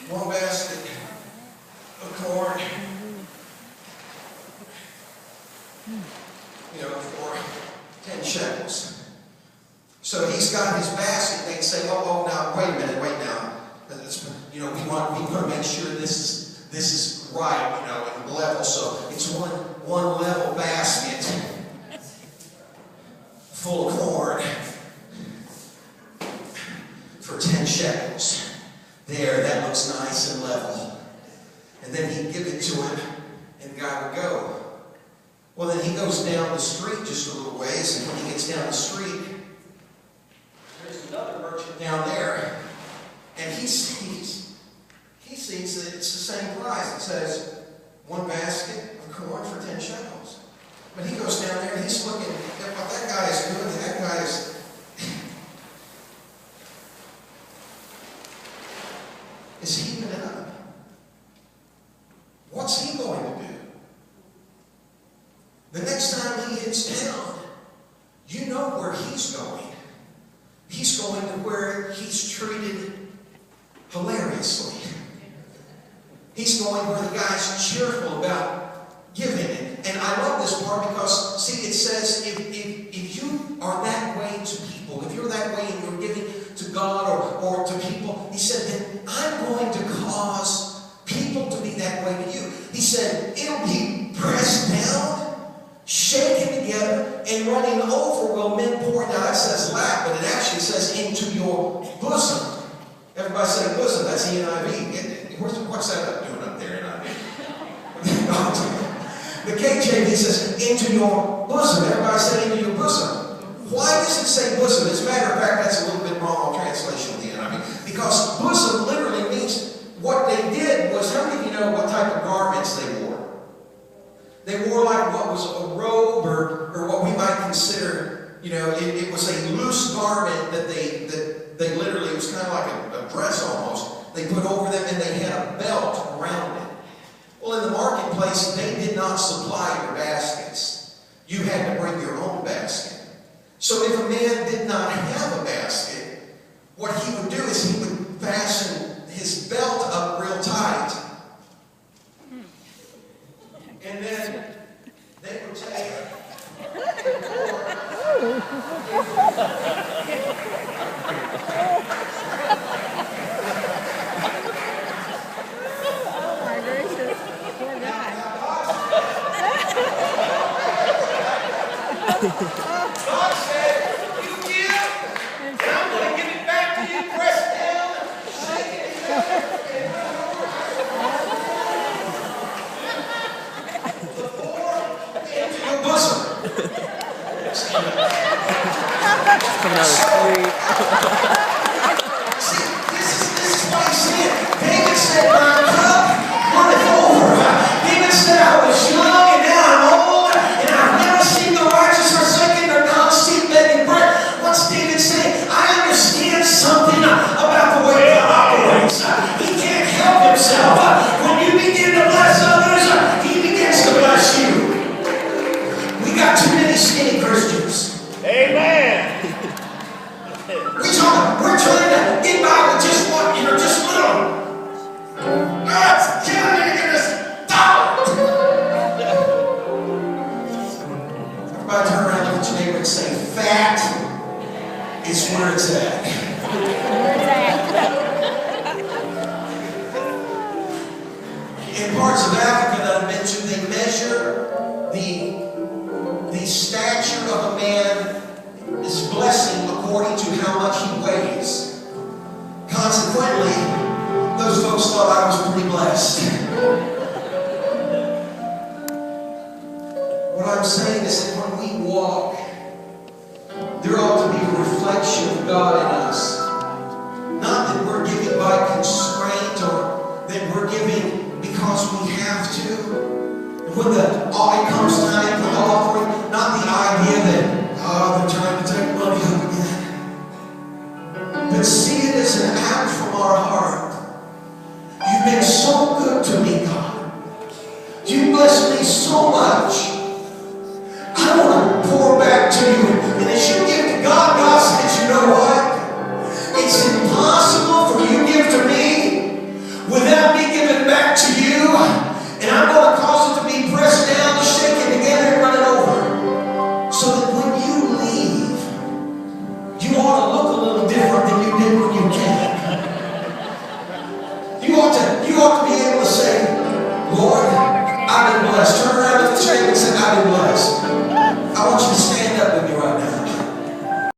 one basket of corn, for 10 shekels. So he's got his basket. They say, oh, now, wait a minute, now. We want to make sure this is right, and level. So it's one level basket full of corn for 10 shekels. There, that looks nice and level. And then he'd give it to him, and the guy would go. Well, then he goes down the street just a little ways, and when he gets down the street, there's another merchant down there, and he sees that it's the same price. It says one basket of corn for 10 shekels. But he goes down there and he's looking at what that guy is doing, and that guy is heaping it up. What's he going to do? The next time he hits town, you know where he's going. He's going to where he's treated hilariously. He's going where the guy's cheerful about giving it. And I love this part because, see, it says if you are that way to people, if you're that way and you're giving to God or to people, he said, then I'm going to cause people to be that way to you. He said, it'll be pressed down, shaken together, and running over will men pour. Now that says lap, but it actually says into your bosom. Everybody say bosom. That's the NIV. What's that doing up there, NIV? The KJV says into your bosom. Everybody say into your bosom. Why does it say bosom? As a matter of fact, that's a little bit wrong translation of the NIV. Because bosom literally means what they did was, how many of you know what type of garments they wore? They wore like what was a robe or what we might consider, it was a loose garment that they literally, it was kind of like a dress almost. They put over them and they had a belt around it. Well, in the marketplace, they did not supply your baskets. You had to bring your own basket. So if a man did not have a basket, what he would do is he would fasten his belt up real tight. And then they would take Oh my gracious, poor guy. God said, you give, and I'm going to give it back to you, press down, shake it together, and run over. The poor into your bosom. Coming out of the street. See, this is what he said. David said, my cup runneth over. David said, I was young and now I'm old, and I've never seen the righteous forsaken nor God's seed begging bread. What's David saying? I understand something about the way God operates. He can't help himself. When you begin to bless others, he begins to bless you. We got too many skinny Christians. Amen. We're trying to get by with just one, just little. God's killing you in this dollar. Everybody turn around, look at your neighbor and say, fat is where it's at. In parts of Africa that I mentioned, they measure the stature of a man, his blessing, according to how much he weighs. Consequently, those folks thought I was pretty blessed. What I'm saying is that when we walk, there ought to be a reflection of God in us. Not that we're giving by constraint or that we're giving because we have to. And when it comes time for the offering, not the idea that, they're trying to take money up again. But see it as an act from our heart. You've been so good to me, God. You blessed me so much. I want to pour back to you. And as you give to God, God says, you know what? It's impossible for you to give to me with Lord, I've been blessed. Turn around to the table and say, I've been blessed. I want you to